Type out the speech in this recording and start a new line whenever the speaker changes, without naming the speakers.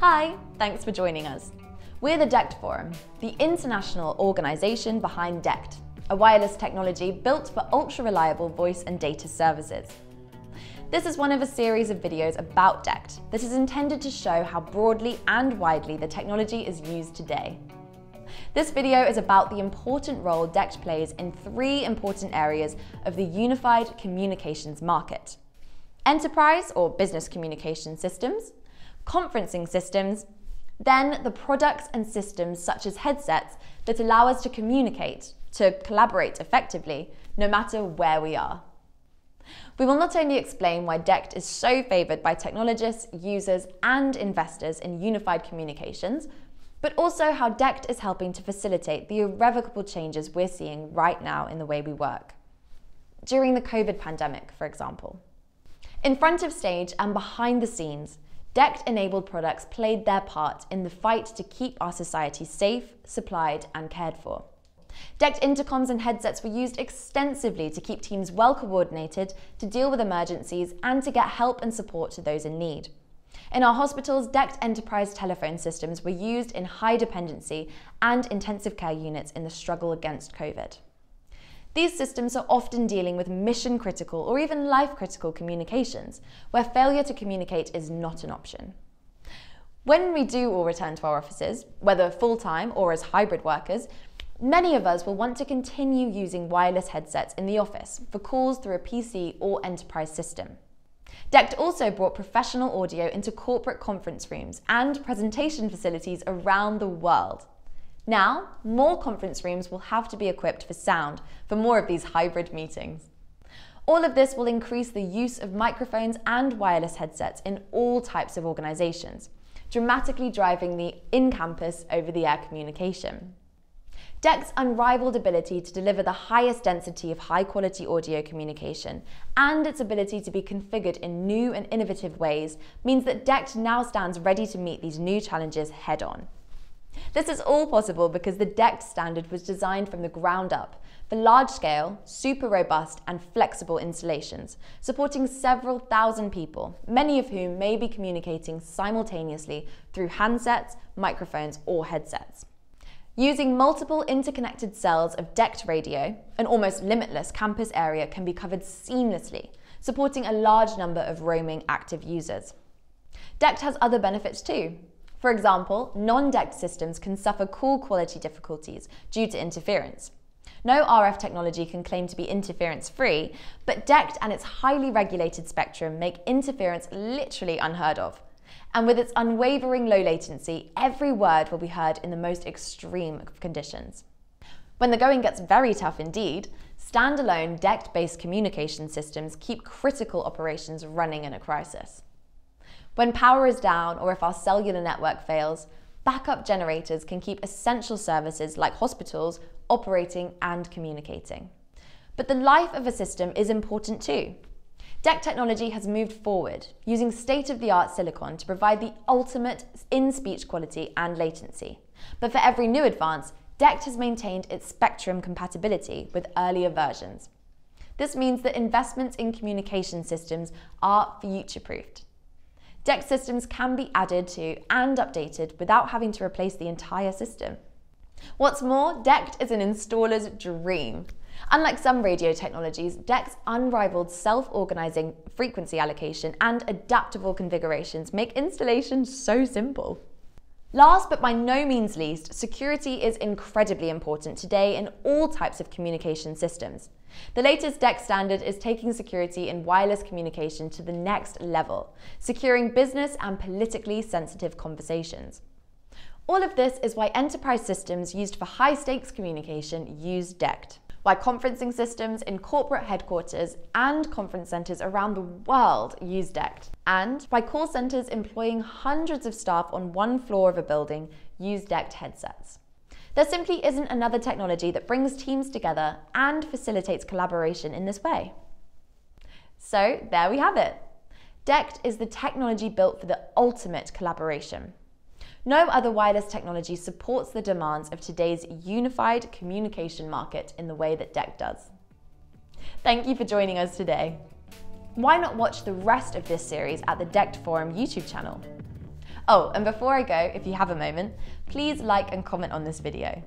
Hi, thanks for joining us. We're the DECT Forum, the international organisation behind DECT, a wireless technology built for ultra-reliable voice and data services. This is one of a series of videos about DECT that is intended to show how broadly and widely the technology is used today. This video is about the important role DECT plays in three important areas of the unified communications market: enterprise or business communication systems, conferencing systems, then the products and systems such as headsets that allow us to communicate, to collaborate effectively, no matter where we are. We will not only explain why DECT is so favoured by technologists, users and investors in unified communications, but also how DECT is helping to facilitate the irrevocable changes we're seeing right now in the way we work. During the COVID pandemic, for example. In front of stage and behind the scenes, DECT-enabled products played their part in the fight to keep our society safe, supplied and cared for. DECT intercoms and headsets were used extensively to keep teams well coordinated, to deal with emergencies and to get help and support to those in need. In our hospitals, DECT enterprise telephone systems were used in high dependency and intensive care units in the struggle against COVID. These systems are often dealing with mission-critical or even life-critical communications, where failure to communicate is not an option. When we do all return to our offices, whether full-time or as hybrid workers, many of us will want to continue using wireless headsets in the office for calls through a PC or enterprise system. DECT also brought professional audio into corporate conference rooms and presentation facilities around the world. Now, more conference rooms will have to be equipped for sound for more of these hybrid meetings. All of this will increase the use of microphones and wireless headsets in all types of organisations, dramatically driving the in-campus, over-the-air communication. DECT's unrivaled ability to deliver the highest density of high-quality audio communication and its ability to be configured in new and innovative ways means that DECT now stands ready to meet these new challenges head-on. This is all possible because the DECT standard was designed from the ground up for large-scale, super robust and flexible installations, supporting several thousand people, many of whom may be communicating simultaneously through handsets, microphones or headsets. Using multiple interconnected cells of DECT radio, an almost limitless campus area can be covered seamlessly, supporting a large number of roaming active users. DECT has other benefits too. For example, non-DECT systems can suffer call quality difficulties due to interference. No RF technology can claim to be interference-free, but DECT and its highly regulated spectrum make interference literally unheard of. And with its unwavering low latency, every word will be heard in the most extreme of conditions. When the going gets very tough indeed, standalone DECT-based communication systems keep critical operations running in a crisis. When power is down or if our cellular network fails, backup generators can keep essential services like hospitals operating and communicating. But the life of a system is important too. DECT technology has moved forward, using state-of-the-art silicon to provide the ultimate in speech quality and latency. But for every new advance, DECT has maintained its spectrum compatibility with earlier versions. This means that investments in communication systems are future-proofed. DECT systems can be added to and updated without having to replace the entire system. What's more, DECT is an installer's dream. Unlike some radio technologies, DECT's unrivaled self-organizing frequency allocation and adaptable configurations make installation so simple. Last but by no means least, security is incredibly important today in all types of communication systems. The latest DECT standard is taking security in wireless communication to the next level, securing business and politically sensitive conversations. All of this is why enterprise systems used for high-stakes communication use DECT, why conferencing systems in corporate headquarters and conference centres around the world use DECT, and why call centres employing hundreds of staff on one floor of a building use DECT headsets. There simply isn't another technology that brings teams together and facilitates collaboration in this way. So there we have it. DECT is the technology built for the ultimate collaboration. No other wireless technology supports the demands of today's unified communication market in the way that DECT does. Thank you for joining us today. Why not watch the rest of this series at the DECT Forum YouTube channel? Oh, and before I go, if you have a moment, please like and comment on this video.